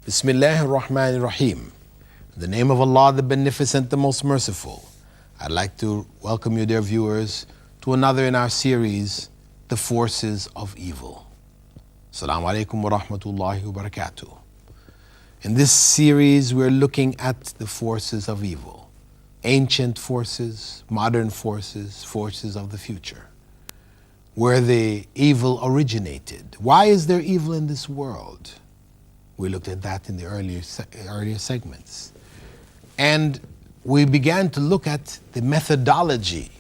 Bismillah ar-Rahman ar-Rahim. In the name of Allah, the Beneficent, the Most Merciful. I'd like to welcome you, dear viewers, to another in our series, The Forces of Evil. Assalamu alaikum wa rahmatullahi wa barakatuh. In this series, we're looking at the forces of evil. Ancient forces, modern forces, forces of the future. Where the evil originated. Why is there evil in this world? We looked at that in the earlier segments. And we began to look at the methodology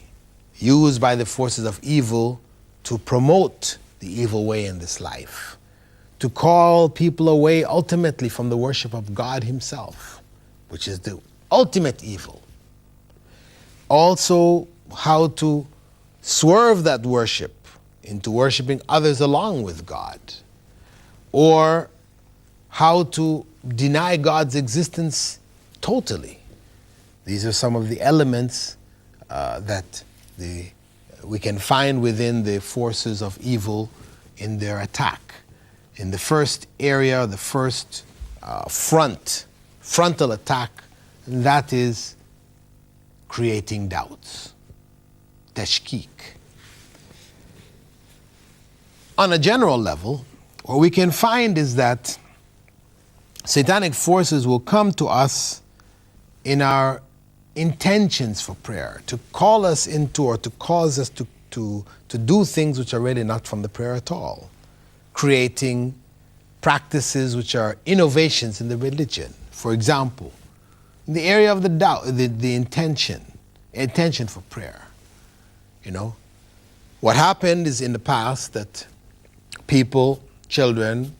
used by the forces of evil to promote the evil way in this life, to call people away ultimately from the worship of God Himself, which is the ultimate evil. Also, how to swerve that worship into worshiping others along with God, or how to deny God's existence totally. These are some of the elements that we can find within the forces of evil in their attack. In the first area, the first frontal attack, and that is creating doubts, tashkik. On a general level, what we can find is that satanic forces will come to us in our intentions for prayer, to call us into or to cause us to do things which are really not from the prayer at all, creating practices which are innovations in the religion. For example, in the area of the doubt, the intention for prayer. You know, what happened is in the past that people, children,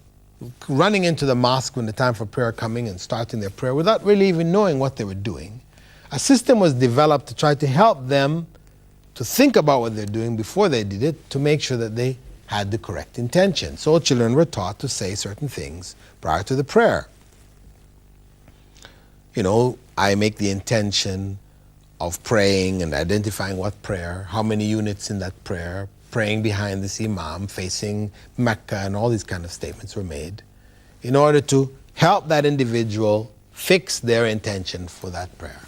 running into the mosque when the time for prayer coming and starting their prayer without really even knowing what they were doing. A system was developed to try to help them to think about what they're doing before they did it, to make sure that they had the correct intention. So children were taught to say certain things prior to the prayer. You know, I make the intention of praying and identifying what prayer, how many units in that prayer, praying behind this imam, facing Mecca, and all these kind of statements were made in order to help that individual fix their intention for that prayer.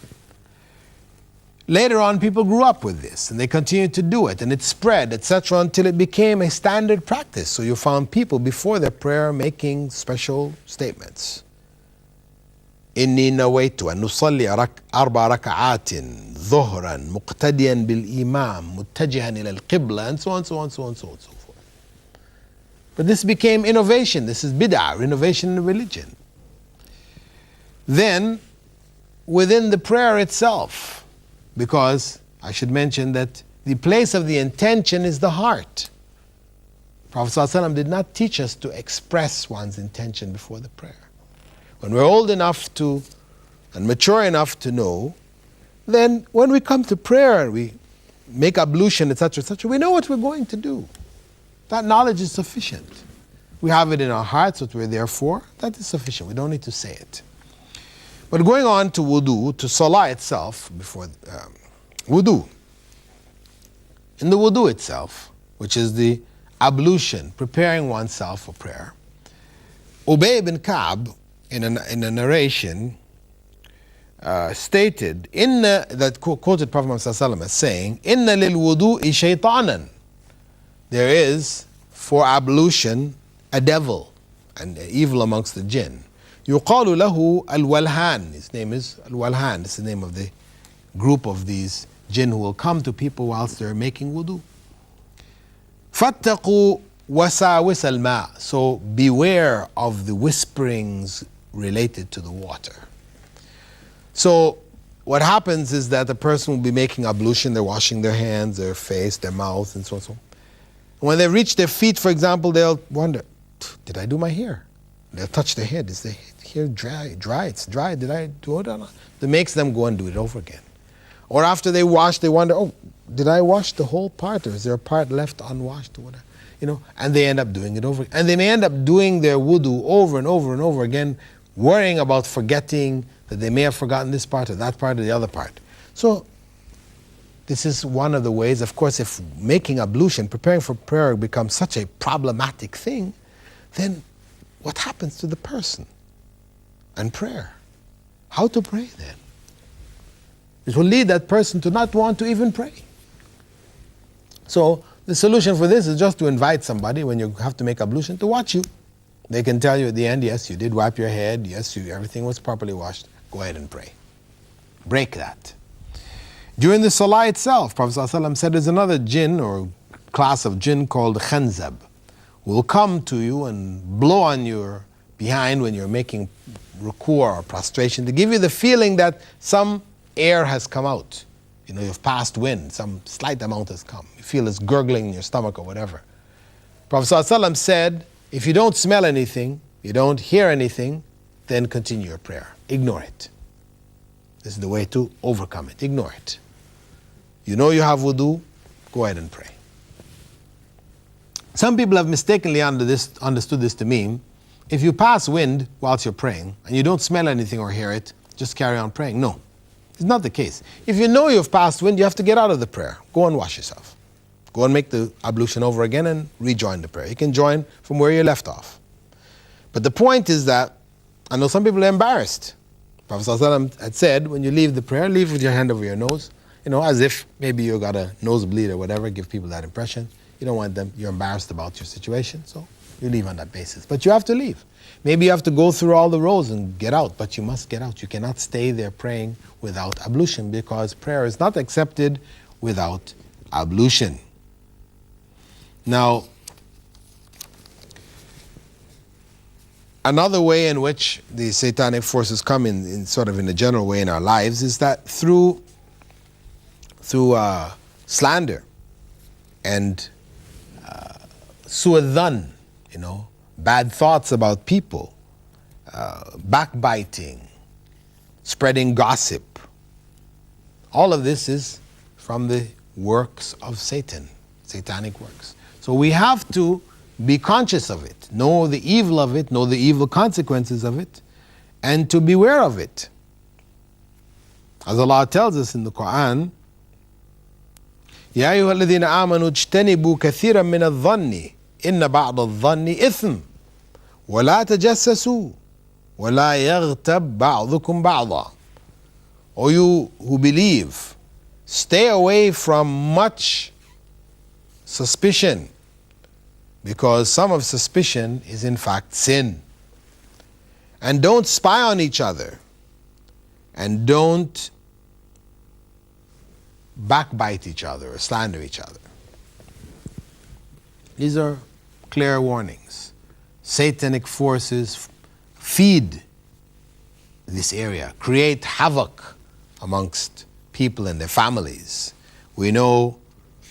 Later on, people grew up with this, and they continued to do it, and it spread, etc., until it became a standard practice. So you found people before their prayer making special statements. إني نويت أن نصلي 4 ركعات ظهرا مقتديا بالإمام متجها إلى القبلة, and so on, so on, so on, so on, so forth. But this became innovation. This is bid'ah, innovation in religion. Then, within the prayer itself, because I should mention that the place of the intention is the heart. Prophet ﷺ did not teach us to express one's intention before the prayer. When we're old enough to and mature enough to know, then when we come to prayer and we make ablution, etc., we know what we're going to do. That knowledge is sufficient. We have it in our hearts, what we're there for. That is sufficient. We don't need to say it. But going on to wudu, to salah itself, before wudu. In the wudu itself, which is the ablution, preparing oneself for prayer, Ubay ibn Ka'b, in a narration, stated, that quoted Prophet Muhammad ﷺ as saying, Inna lil wudu'i shaytanan. There is, for ablution, a devil, an evil amongst the jinn. يقال له الولهان. His name is Al-Walhan. It's the name of the group of these jinn who will come to people whilst they're making wudu. فاتقوا وساوس الماء. So beware of the whisperings related to the water. So what happens is that the person will be making ablution, they're washing their hands, their face, their mouth, and so on. When they reach their feet, for example, they'll wonder, did I do my hair? They'll touch their head. Is the hair dry? It's dry. Did I do it or not? That makes them go and do it over again. Or after they wash, they wonder, oh, did I wash the whole part, or is there a part left unwashed or whatever? You know, and they end up doing it over. And they may end up doing their wudu over and over and over again, worrying about forgetting that they may have forgotten this part or that part or the other part. So this is one of the ways. Of course, if making ablution, preparing for prayer becomes such a problematic thing, then what happens to the person? and prayer. How to pray then? It will lead that person to not want to even pray. So the solution for this is just to invite somebody when you have to make ablution to watch you. They can tell you at the end, yes, you did wipe your head, yes, everything was properly washed. Go ahead and pray. Break that. During the salah itself, Prophet ﷺ said there's another jinn or class of jinn called khanzab, who will come to you and blow on your behind when you're making ruku or prostration to give you the feeling that some air has come out. You know, you've passed wind, some slight amount has come. You feel it's gurgling in your stomach or whatever. Prophet ﷺ said, if you don't smell anything, you don't hear anything, then continue your prayer. Ignore it. This is the way to overcome it. Ignore it. You know you have wudu, go ahead and pray. Some people have mistakenly understood this to mean, if you pass wind whilst you're praying and you don't smell anything or hear it, just carry on praying. No, it's not the case. If you know you've passed wind, you have to get out of the prayer. Go and wash yourself. Go and make the ablution over again and rejoin the prayer. You can join from where you left off. But the point is that, I know some people are embarrassed. Prophet ﷺ had said, when you leave the prayer, leave with your hand over your nose, as if maybe you got a nosebleed or whatever, give people that impression. You don't want them, you're embarrassed about your situation, so you leave on that basis. But you have to leave. Maybe you have to go through all the rows and get out, but you must get out. You cannot stay there praying without ablution, because prayer is not accepted without ablution. Now, another way in which the satanic forces come in sort of in a general way in our lives is that through slander and su'adhan, bad thoughts about people, backbiting, spreading gossip. All of this is from the works of Satan, satanic works. So we have to be conscious of it, know the evil of it, know the evil consequences of it, and to beware of it. As Allah tells us in the Quran, يا أيها الذين آمنوا اجتنبوا كثيرا من الظن إن بعض الظن إثم ولا تجسسوا ولا يغتب بعضكم بعضا. O you who believe, stay away from much suspicion, because some of suspicion is in fact sin. And don't spy on each other, and don't backbite each other or slander each other. These are clear warnings. Satanic forces feed this area, create havoc amongst people and their families. We know,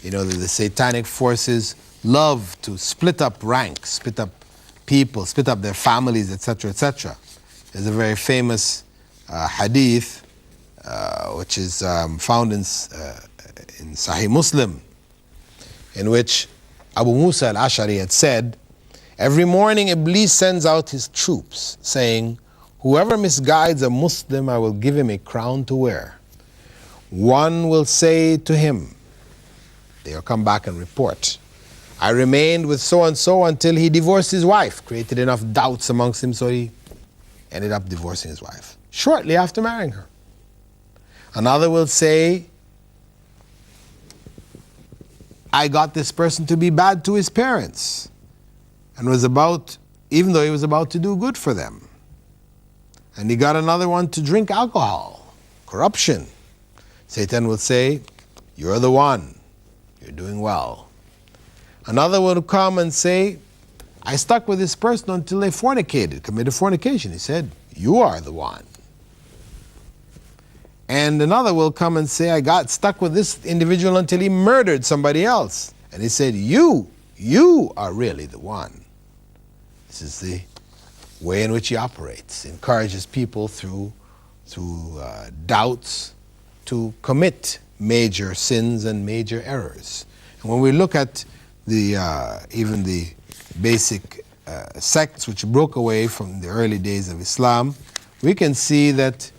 that the satanic forces love to split up ranks, split up people, split up their families, etc., etc. There's a very famous hadith which is found in Sahih Muslim, in which Abu Musa al-Ash'ari had said, every morning Iblis sends out his troops, saying, whoever misguides a Muslim, I will give him a crown to wear. One will say to him, they'll come back and report, I remained with so-and-so until he divorced his wife. Created enough doubts amongst him, so he ended up divorcing his wife shortly after marrying her. Another will say, I got this person to be bad to his parents, and even though he was about to do good for them. And he got another one to drink alcohol, corruption. Satan will say, you're the one, you're doing well. Another will come and say, I stuck with this person until they committed fornication. He said, you are the one. And another will come and say, I got stuck with this individual until he murdered somebody else. And he said, you are really the one. This is the way in which he operates, encourages people through doubts to commit major sins and major errors. And when we look at even the basic sects which broke away from the early days of Islam, we can see that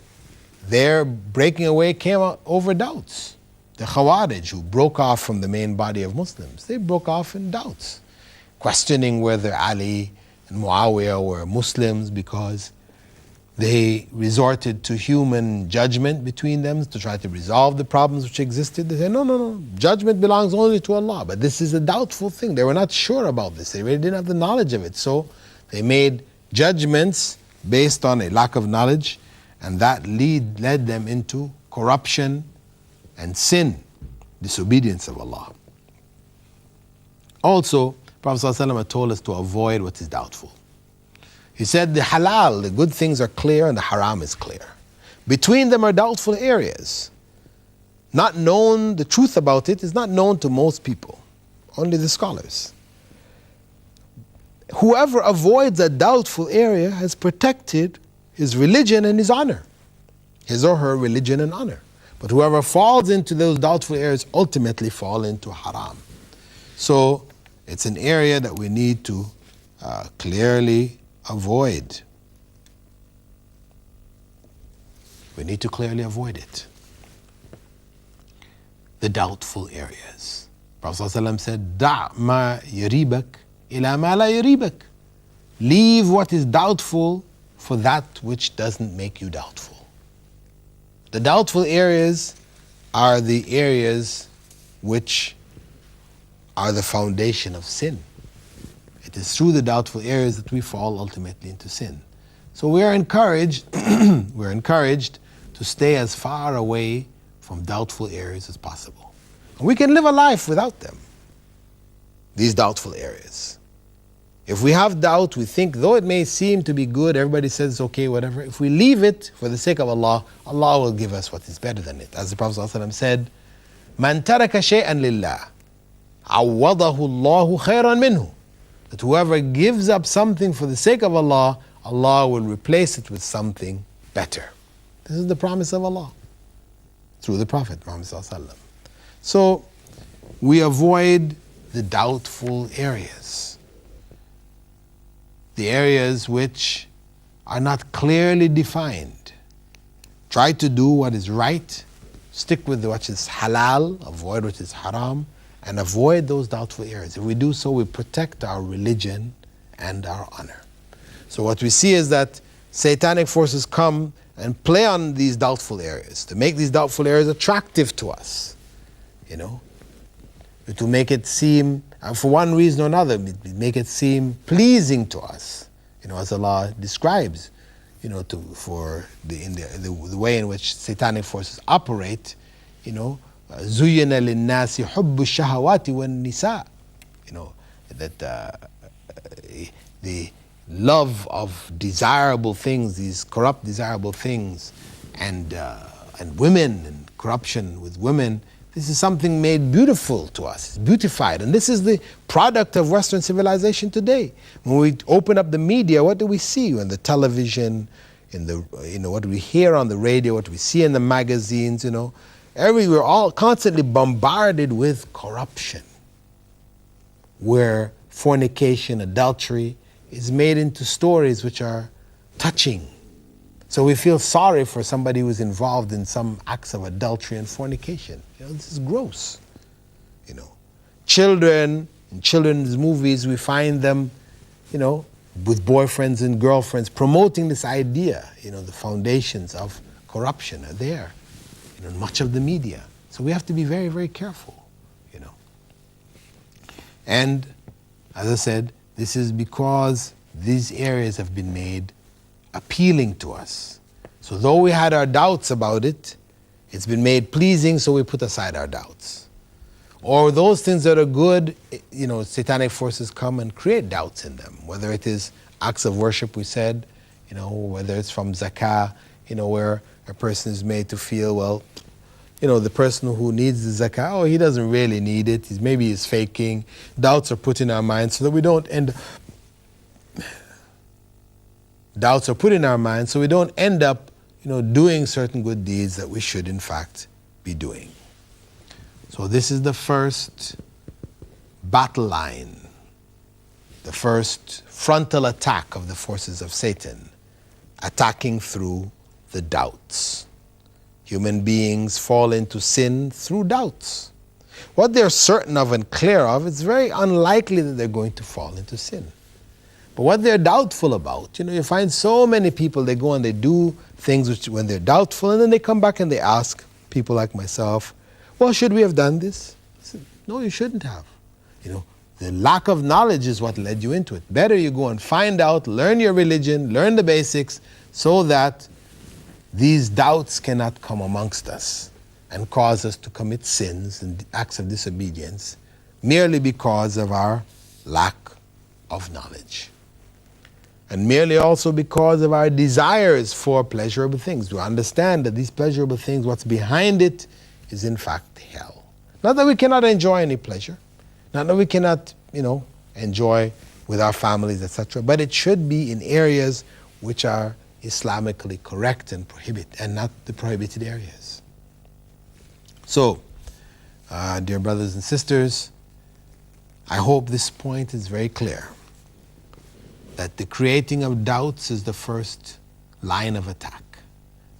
their breaking away came out over doubts. The Khawarij, who broke off from the main body of Muslims, they broke off in doubts, questioning whether Ali and Muawiyah were Muslims, because They resorted to human judgment between them to try to resolve the problems which existed. They said, no, no, no, judgment belongs only to Allah. But this is a doubtful thing. They were not sure about this. They really didn't have the knowledge of it. So they made judgments based on a lack of knowledge, and that led them into corruption and sin, disobedience of Allah. Also, Prophet ﷺ told us to avoid what is doubtful. He said the halal, the good things are clear, and the haram is clear. Between them are doubtful areas. Not known, the truth about it is not known to most people, only the scholars. Whoever avoids a doubtful area has protected his religion and his honor, his or her religion and honor. But whoever falls into those doubtful areas ultimately fall into haram. So it's an area that we need to clearly avoid. We need to clearly avoid it. The doubtful areas. Prophet ﷺ said, "Da' ma yaribak ila ma la yaribak." Leave what is doubtful for that which doesn't make you doubtful. The doubtful areas are the areas which are the foundation of sin. It is through the doubtful areas that we fall ultimately into sin. So we are encouraged, we're encouraged to stay as far away from doubtful areas as possible. And we can live a life without them, these doubtful areas. If we have doubt, we think, though it may seem to be good, everybody says it's okay, whatever, if we leave it for the sake of Allah, Allah will give us what is better than it. As the Prophet ﷺ said, "Man taraka shay'an lillah, awadahu Allahu khayran minhu." That whoever gives up something for the sake of Allah, Allah will replace it with something better. This is the promise of Allah through the Prophet Muhammad ﷺ. So we avoid the doubtful areas, the areas which are not clearly defined. Try to do what is right, stick with what is halal, avoid what is haram, and avoid those doubtful areas. If we do so, we protect our religion and our honor. So what we see is that satanic forces come and play on these doubtful areas to make these doubtful areas attractive to us, to make it seem, for one reason or another, make it seem pleasing to us, as Allah describes, for the way in which satanic forces operate, زُيِّنَ لِلنَّاسِ حُبُّ الشَّهَوَاتِ وَالنِّسَاءِ. That the love of desirable things, these corrupt desirable things, and women, and corruption with women, this is something made beautiful to us. It's beautified. And this is the product of Western civilization today. When we open up the media, what do we see? In the television, what do we hear on the radio, what do we see in the magazines, we're all constantly bombarded with corruption, where fornication, adultery is made into stories which are touching. So we feel sorry for somebody who's involved in some acts of adultery and fornication. This is gross. Children, in children's movies, we find them, with boyfriends and girlfriends promoting this idea. The foundations of corruption are there. In much of the media. So we have to be very, very careful, And as I said, this is because these areas have been made appealing to us. So though we had our doubts about it, it's been made pleasing, so we put aside our doubts. Or those things that are good, satanic forces come and create doubts in them, whether it is acts of worship, we said, whether it's from zakah, where a person is made to feel, the person who needs the zakah, he doesn't really need it. Maybe he's faking. Doubts are put in our minds so that we don't end up, doing certain good deeds that we should in fact be doing. So this is the first battle line, the first frontal attack of the forces of Satan, attacking through the doubts. Human beings fall into sin through doubts. What they're certain of and clear of, it's very unlikely that they're going to fall into sin. But what they're doubtful about, you find so many people, they go and they do things which when they're doubtful, and then they come back and they ask people like myself, well, should we have done this? I said, no, you shouldn't have. The lack of knowledge is what led you into it. Better you go and find out, learn your religion, learn the basics, so that these doubts cannot come amongst us and cause us to commit sins and acts of disobedience merely because of our lack of knowledge. And merely also because of our desires for pleasurable things. We understand that these pleasurable things, what's behind it is in fact hell. Not that we cannot enjoy any pleasure, not that we cannot, enjoy with our families, etc., but it should be in areas which are Islamically correct and not the prohibited areas. So, dear brothers and sisters, I hope this point is very clear, that the creating of doubts is the first line of attack.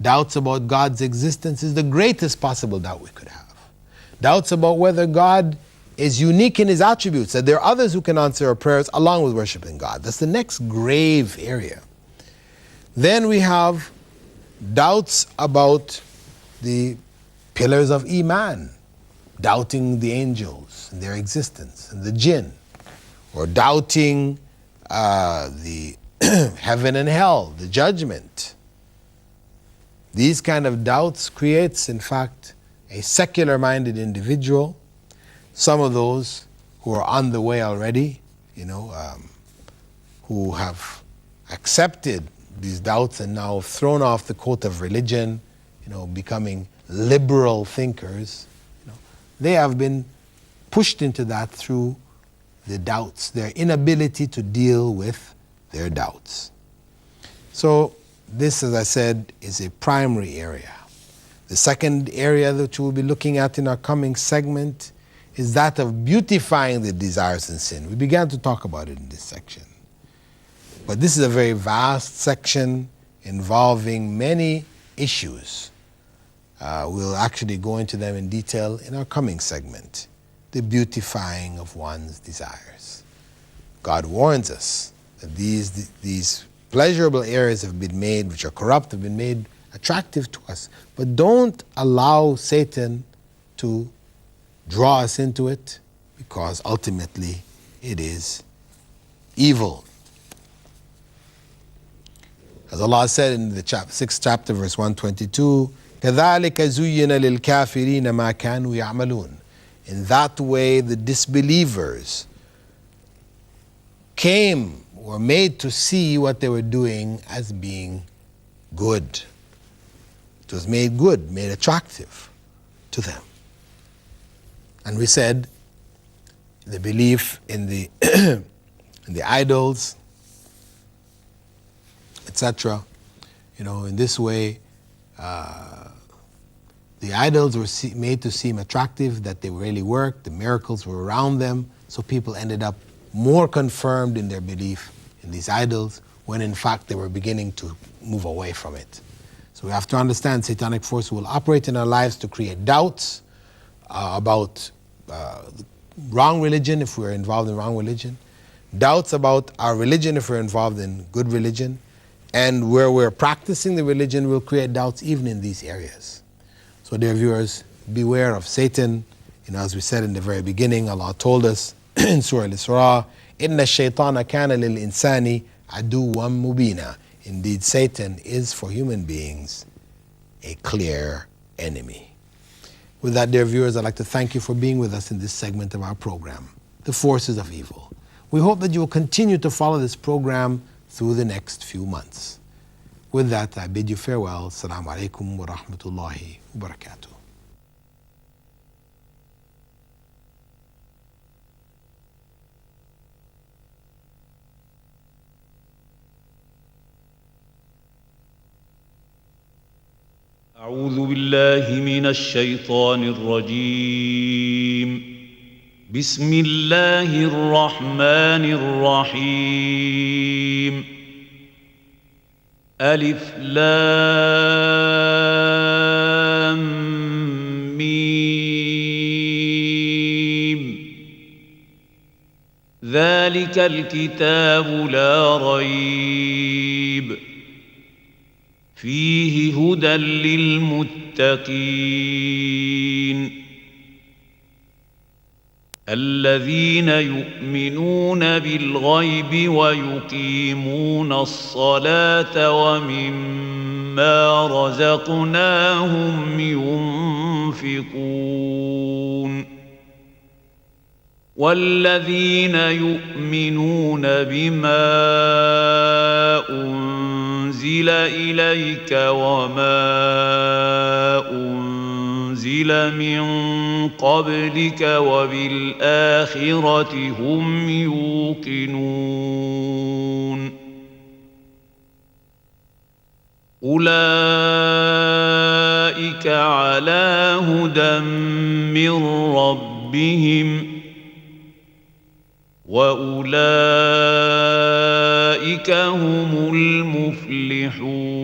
Doubts about God's existence is the greatest possible doubt we could have. Doubts about whether God is unique in his attributes, that there are others who can answer our prayers along with worshiping God. That's the next grave area. Then we have doubts about the pillars of Iman, doubting the angels and their existence, and the jinn, or doubting the heaven and hell, the judgment. These kind of doubts creates, in fact, a secular-minded individual. Some of those who are on the way already, who have accepted these doubts and now have thrown off the coat of religion, becoming liberal thinkers, they have been pushed into that through the doubts, their inability to deal with their doubts. So this, as I said, is a primary area. The second area that we'll be looking at in our coming segment is that of beautifying the desires and sin. We began to talk about it in this section. But this is a very vast section involving many issues. We'll actually go into them in detail in our coming segment. The beautifying of one's desires. God warns us that these pleasurable areas have been made, which are corrupt, have been made attractive to us. But don't allow Satan to draw us into it, because ultimately it is evil. As Allah said in the 6th chapter, verse 122, كَذَلِكَ زُيِّنَ لِلْكَافِرِينَ مَا كَانُوا يَعْمَلُونَ. In that way, the disbelievers were made to see what they were doing as being good. It was made good, made attractive to them. And we said the belief in the in the idols, etc. In this way, the idols were made to seem attractive, that they really worked, the miracles were around them, so people ended up more confirmed in their belief in these idols, when in fact they were beginning to move away from it. So we have to understand satanic force will operate in our lives to create doubts about wrong religion if we're involved in wrong religion, doubts about our religion if we're involved in good religion, and where we're practicing the religion will create doubts even in these areas. So dear viewers, beware of Satan. As we said in the very beginning, Allah told us in Surah Al-Isra, إِنَّ الشَّيْطَانَ كَانَ لِلْإِنسَانِ عَدُوًّا مُبِينًا. Indeed, Satan is for human beings a clear enemy. With that, dear viewers, I'd like to thank you for being with us in this segment of our program, The Forces of Evil. We hope that you will continue to follow this program through the next few months. With that, I bid you farewell. Assalamu alaikum wa rahmatullahi wa barakatuh. أعوذ بالله من الشيطان الرجيم. بسم الله الرحمن الرحيم. ألف لام ميم. ذلك الكتاب لا ريب فيه هدى للمتقين الذين يؤمنون بالغيب ويقيمون الصلاة ومما رزقناهم ينفقون والذين يؤمنون بما أنزل إليك وما أنزل من قبلك وبالآخرة هم يوقنون أولئك على هدى من ربهم وأولئك هم المفلحون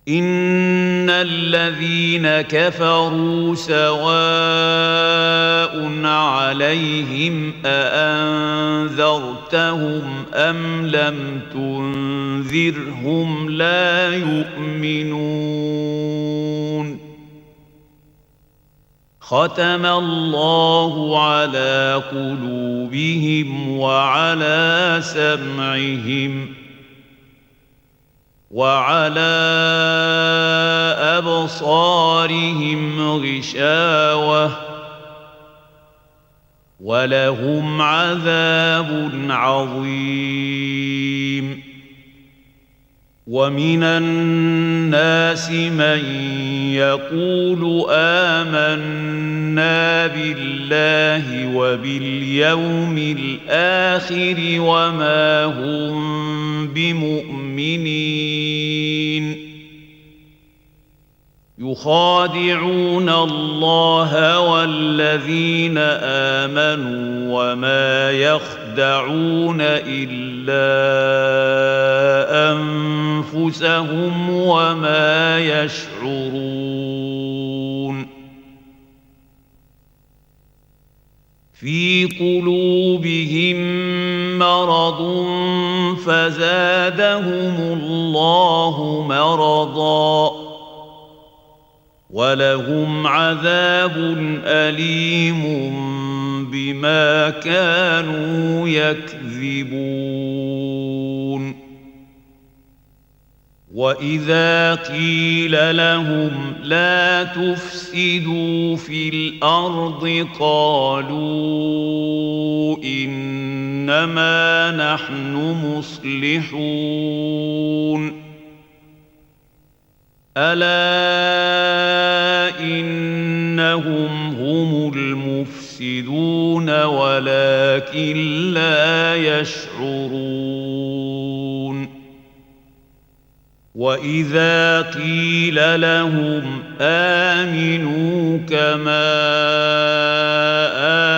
إن الذين كفروا سواء عليهم أأنذرتهم أم لم تنذرهم لا يؤمنون ختم الله على قلوبهم وعلى سمعهم وعلى أبصارهم غشاوة ولهم عذاب عظيم ومن الناس من يقول آمنا بالله وباليوم الآخر وما هم بمؤمنين يخادعون الله والذين آمنوا وما يخدعون إلا أنفسهم وما يشعرون في قلوبهم مرض فزادهم الله مرضاً ولهم عذاب أليم بما كانوا يكذبون وإذا قيل لهم لا تفسدوا في الأرض قالوا إنما نحن مصلحون ألا إنهم هم المفسدون ولكن لا يشعرون وإذا قيل لهم آمنوا كما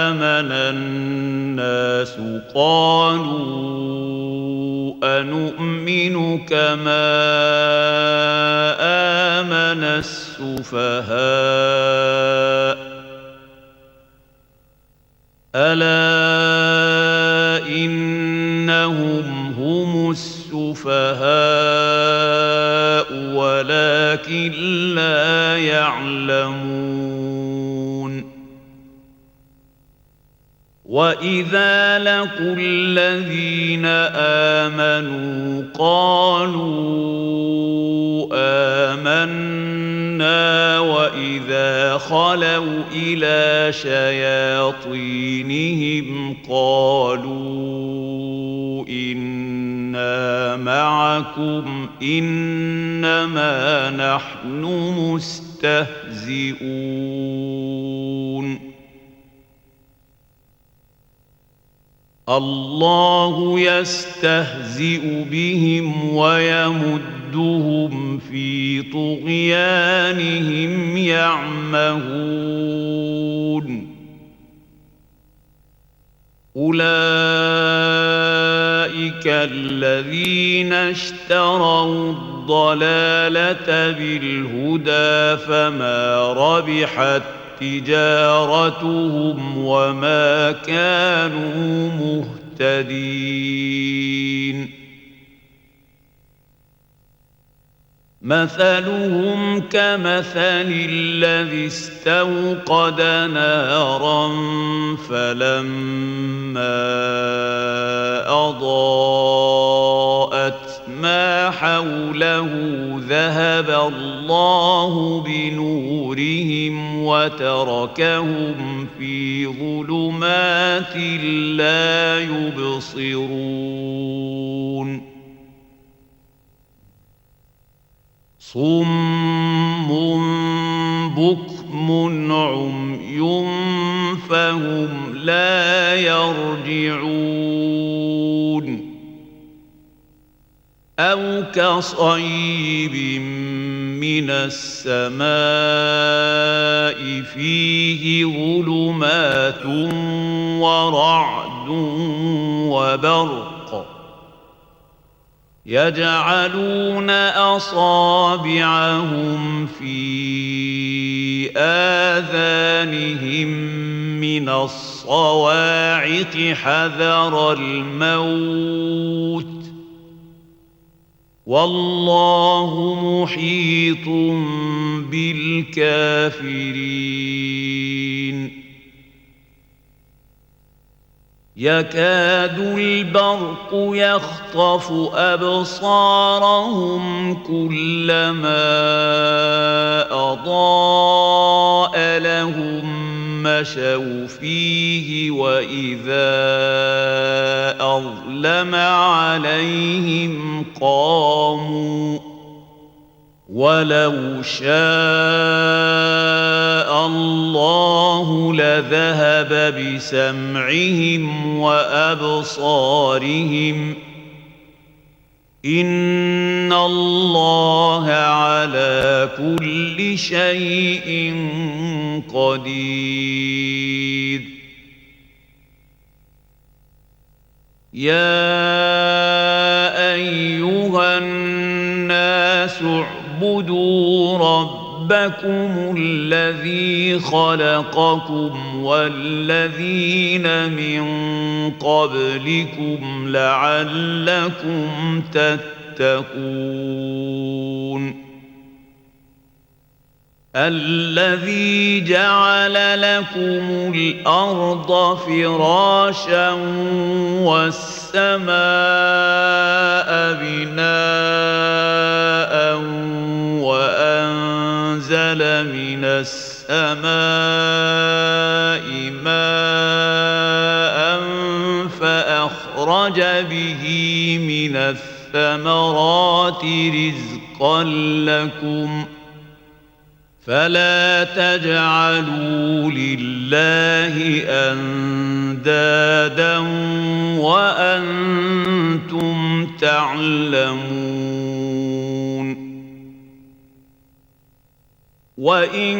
آمن الناس قالوا أنؤمن كما آمن السفهاء ألا إنهم هم السفهاء ولكن لا يعلمون وإذا لقوا الذين آمنوا قالوا آمنا وإذا خلوا إلى شياطينهم قالوا إنا معكم إنما نحن مستهزئون الله يستهزئ بهم ويمدهم في طغيانهم يعمهون أولئك الذين اشتروا الضلالة بالهدى فما ربحت تجارتهم وما كانوا مهتدين مثلهم كمثل الذي استوقد نارا فلما أضاءت ما حوله ذهب الله بنورهم وتركهم في ظلمات لا يبصرون صم بكم عمي فهم لا يرجعون أو كصيب من السماء فيه ظلمات ورعد وبرق يجعلون أصابعهم في آذانهم من الصواعق حذر الموت والله محيط بالكافرين يكاد البرق يخطف أبصارهم كلما أضاء لهم مشوا فيه وإذا أظلم عليهم قاموا ولو شاء الله لذهب بسمعهم وأبصارهم إن الله على كل شيء قدير يا أيها الناس اعبدوا ربكم الذي خلقكم والذين من قبلكم لعلكم تتقون الذي جعل لكم الأرض فراشا والسماء بناء وأنزل من السماء ماء فأخرج به من الثمرات رزقا لكم فلا تجعلوا لله أندادا وأنتم تعلمون وإن